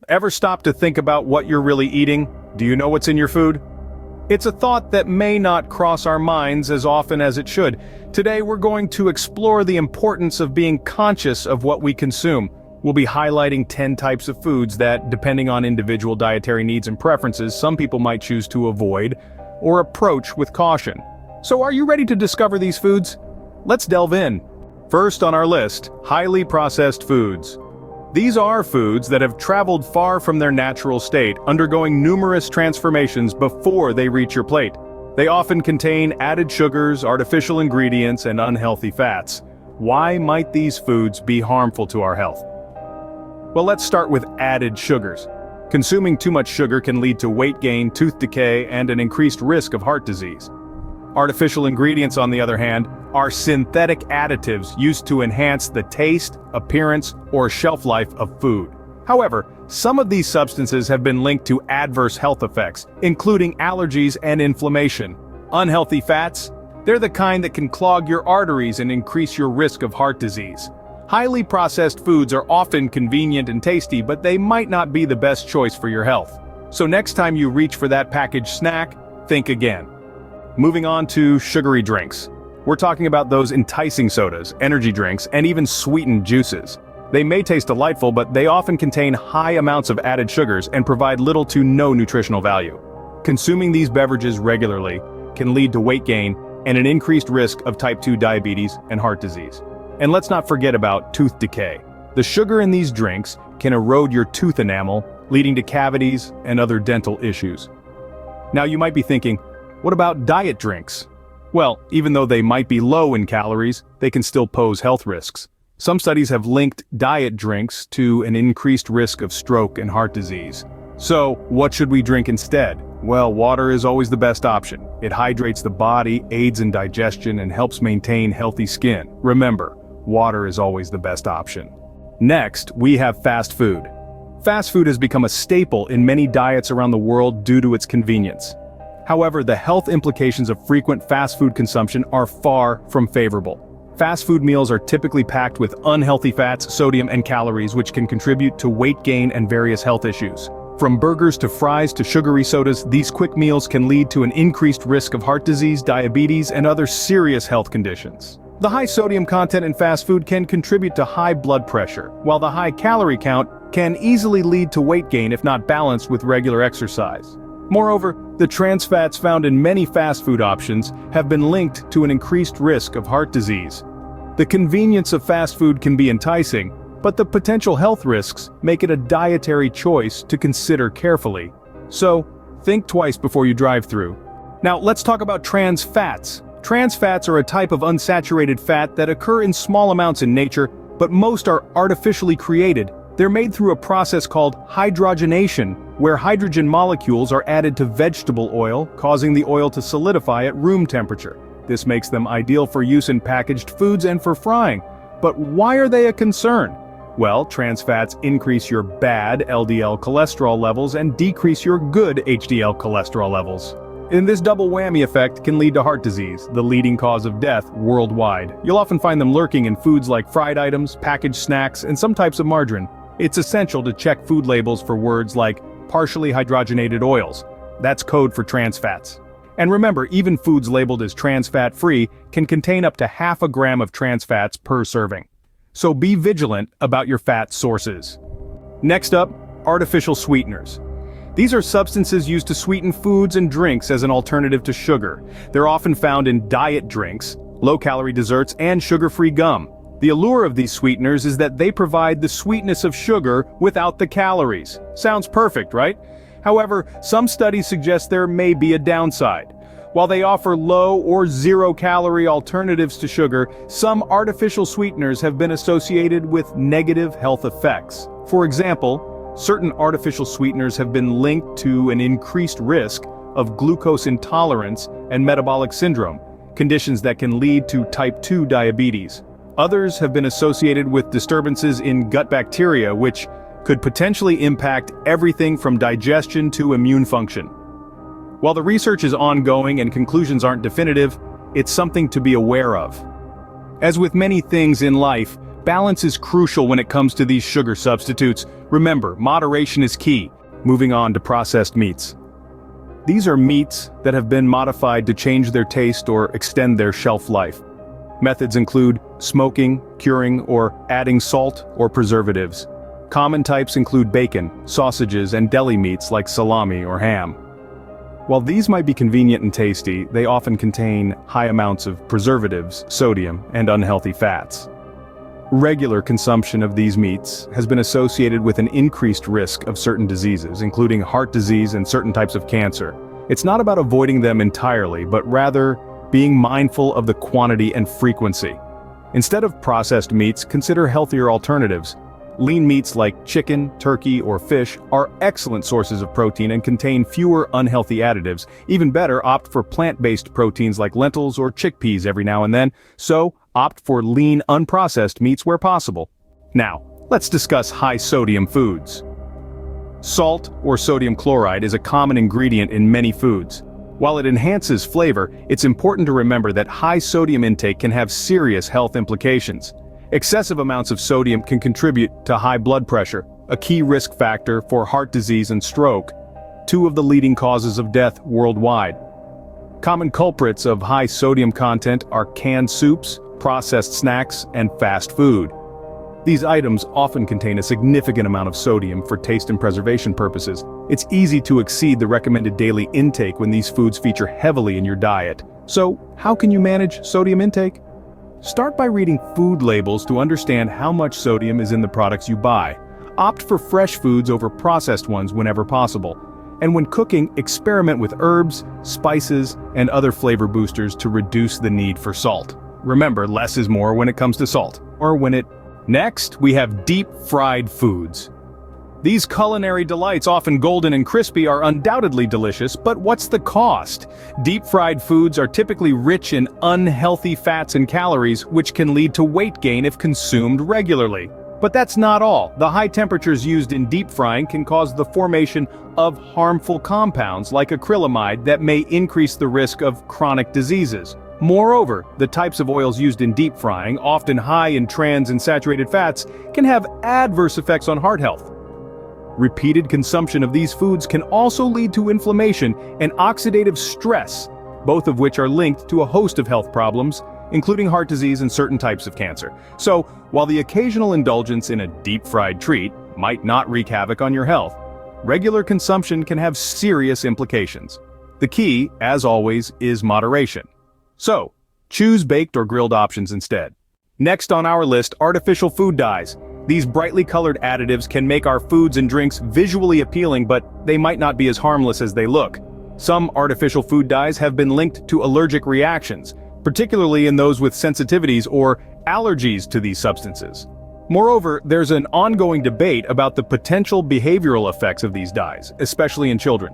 Ever stop to think about what you're really eating? Do you know what's in your food? It's a thought that may not cross our minds as often as it should. Today we're going to explore the importance of being conscious of what we consume. We'll be highlighting 10 types of foods that, depending on individual dietary needs and preferences, some people might choose to avoid or approach with caution. So are you ready to discover these foods? Let's delve in. First on our list, highly processed foods. These are foods that have traveled far from their natural state, undergoing numerous transformations before they reach your plate. They often contain added sugars, artificial ingredients, and unhealthy fats. Why might these foods be harmful to our health? Well, let's start with added sugars. Consuming too much sugar can lead to weight gain, tooth decay, and an increased risk of heart disease. Artificial ingredients, on the other hand, are synthetic additives used to enhance the taste, appearance, or shelf life of food. However, some of these substances have been linked to adverse health effects, including allergies and inflammation. Unhealthy fats? They're the kind that can clog your arteries and increase your risk of heart disease. Highly processed foods are often convenient and tasty, but they might not be the best choice for your health. So next time you reach for that packaged snack, think again. Moving on to sugary drinks. We're talking about those enticing sodas, energy drinks, and even sweetened juices. They may taste delightful, but they often contain high amounts of added sugars and provide little to no nutritional value. Consuming these beverages regularly can lead to weight gain and an increased risk of type 2 diabetes and heart disease. And let's not forget about tooth decay. The sugar in these drinks can erode your tooth enamel, leading to cavities and other dental issues. Now you might be thinking, what about diet drinks? Well, even though they might be low in calories, they can still pose health risks. Some studies have linked diet drinks to an increased risk of stroke and heart disease. So, what should we drink instead? Well, water is always the best option. It hydrates the body, aids in digestion, and helps maintain healthy skin. Remember, water is always the best option. Next, we have fast food. Fast food has become a staple in many diets around the world due to its convenience. However, the health implications of frequent fast food consumption are far from favorable. Fast food meals are typically packed with unhealthy fats, sodium, and calories, which can contribute to weight gain and various health issues. From burgers to fries to sugary sodas, these quick meals can lead to an increased risk of heart disease, diabetes, and other serious health conditions. The high sodium content in fast food can contribute to high blood pressure, while the high calorie count can easily lead to weight gain if not balanced with regular exercise. Moreover, the trans fats found in many fast food options have been linked to an increased risk of heart disease. The convenience of fast food can be enticing, but the potential health risks make it a dietary choice to consider carefully. So, think twice before you drive through. Now, let's talk about trans fats. Trans fats are a type of unsaturated fat that occur in small amounts in nature, but most are artificially created. They're made through a process called hydrogenation, where hydrogen molecules are added to vegetable oil, causing the oil to solidify at room temperature. This makes them ideal for use in packaged foods and for frying. But why are they a concern? Well, trans fats increase your bad LDL cholesterol levels and decrease your good HDL cholesterol levels. And this double whammy effect can lead to heart disease, the leading cause of death worldwide. You'll often find them lurking in foods like fried items, packaged snacks, and some types of margarine. It's essential to check food labels for words like partially hydrogenated oils. That's code for trans fats. And remember, even foods labeled as trans fat free can contain up to half a gram of trans fats per serving. So be vigilant about your fat sources. Next up, artificial sweeteners. These are substances used to sweeten foods and drinks as an alternative to sugar. They're often found in diet drinks, low-calorie desserts, and sugar-free gum. The allure of these sweeteners is that they provide the sweetness of sugar without the calories. Sounds perfect, right? However, some studies suggest there may be a downside. While they offer low or zero-calorie alternatives to sugar, some artificial sweeteners have been associated with negative health effects. For example, certain artificial sweeteners have been linked to an increased risk of glucose intolerance and metabolic syndrome, conditions that can lead to type 2 diabetes. Others have been associated with disturbances in gut bacteria, which could potentially impact everything from digestion to immune function. While the research is ongoing and conclusions aren't definitive, it's something to be aware of. As with many things in life, Balance is crucial when it comes to these sugar substitutes. Remember, moderation is key. Moving on to processed meats. These are meats that have been modified to change their taste or extend their shelf life. Methods include smoking, curing, or adding salt or preservatives. Common types include bacon, sausages, and deli meats like salami or ham. While these might be convenient and tasty, they often contain high amounts of preservatives, sodium, and unhealthy fats. Regular consumption of these meats has been associated with an increased risk of certain diseases, including heart disease and certain types of cancer. It's not about avoiding them entirely, but rather being mindful of the quantity and frequency. Instead of processed meats, consider healthier alternatives. Lean meats like chicken, turkey, or fish are excellent sources of protein and contain fewer unhealthy additives. Even better, opt for plant-based proteins like lentils or chickpeas every now and then. So, opt for lean, unprocessed meats where possible. Now, let's discuss high-sodium foods. Salt, or sodium chloride, is a common ingredient in many foods. While it enhances flavor, it's important to remember that high sodium intake can have serious health implications. Excessive amounts of sodium can contribute to high blood pressure, a key risk factor for heart disease and stroke, two of the leading causes of death worldwide. Common culprits of high sodium content are canned soups, processed snacks, and fast food. These items often contain a significant amount of sodium for taste and preservation purposes. It's easy to exceed the recommended daily intake when these foods feature heavily in your diet. So, how can you manage sodium intake? Start by reading food labels to understand how much sodium is in the products you buy. Opt for fresh foods over processed ones whenever possible. And when cooking, experiment with herbs, spices, and other flavor boosters to reduce the need for salt. Remember, less is more when it comes to salt. Next, we have deep-fried foods. These culinary delights, often golden and crispy, are undoubtedly delicious, but what's the cost? Deep-fried foods are typically rich in unhealthy fats and calories, which can lead to weight gain if consumed regularly. But that's not all. The high temperatures used in deep frying can cause the formation of harmful compounds like acrylamide that may increase the risk of chronic diseases. Moreover, the types of oils used in deep frying, often high in trans and saturated fats, can have adverse effects on heart health. Repeated consumption of these foods can also lead to inflammation and oxidative stress, both of which are linked to a host of health problems, including heart disease and certain types of cancer. So, while the occasional indulgence in a deep-fried treat might not wreak havoc on your health, regular consumption can have serious implications. The key, as always, is moderation. So, choose baked or grilled options instead. Next on our list, artificial food dyes. These brightly colored additives can make our foods and drinks visually appealing, but they might not be as harmless as they look. Some artificial food dyes have been linked to allergic reactions, particularly in those with sensitivities or allergies to these substances. Moreover, there's an ongoing debate about the potential behavioral effects of these dyes, especially in children.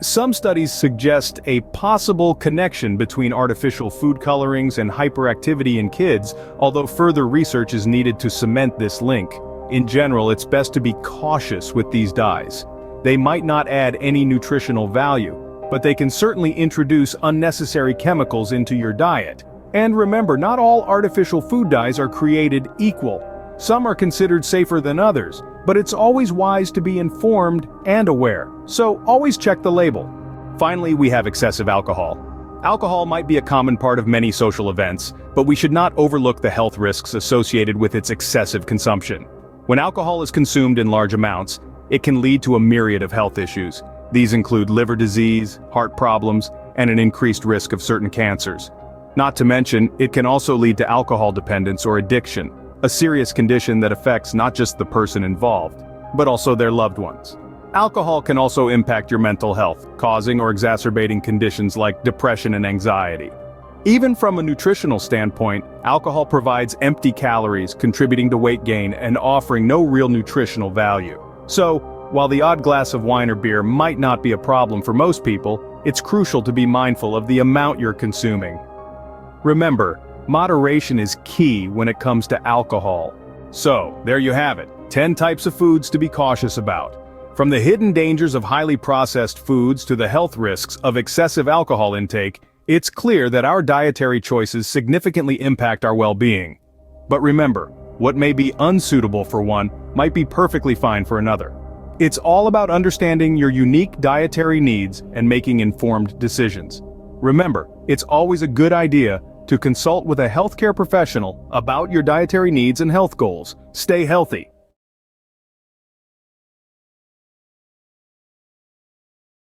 Some studies suggest a possible connection between artificial food colorings and hyperactivity in kids, although further research is needed to cement this link. In general, it's best to be cautious with these dyes. They might not add any nutritional value, but they can certainly introduce unnecessary chemicals into your diet. And remember, not all artificial food dyes are created equal. Some are considered safer than others, but it's always wise to be informed and aware, so always check the label. Finally, we have excessive alcohol. Alcohol might be a common part of many social events, but we should not overlook the health risks associated with its excessive consumption. When alcohol is consumed in large amounts, it can lead to a myriad of health issues. These include liver disease, heart problems, and an increased risk of certain cancers. Not to mention, it can also lead to alcohol dependence or addiction, a serious condition that affects not just the person involved, but also their loved ones. Alcohol can also impact your mental health, causing or exacerbating conditions like depression and anxiety. Even from a nutritional standpoint, alcohol provides empty calories, contributing to weight gain and offering no real nutritional value. So, while the odd glass of wine or beer might not be a problem for most people, it's crucial to be mindful of the amount you're consuming. Remember, moderation is key when it comes to alcohol. So, there you have it, 10 types of foods to be cautious about. From the hidden dangers of highly processed foods to the health risks of excessive alcohol intake, it's clear that our dietary choices significantly impact our well-being. But remember, What may be unsuitable for one might be perfectly fine for another. It's all about understanding your unique dietary needs and making informed decisions. Remember, it's always a good idea to consult with a healthcare professional about your dietary needs and health goals. Stay healthy.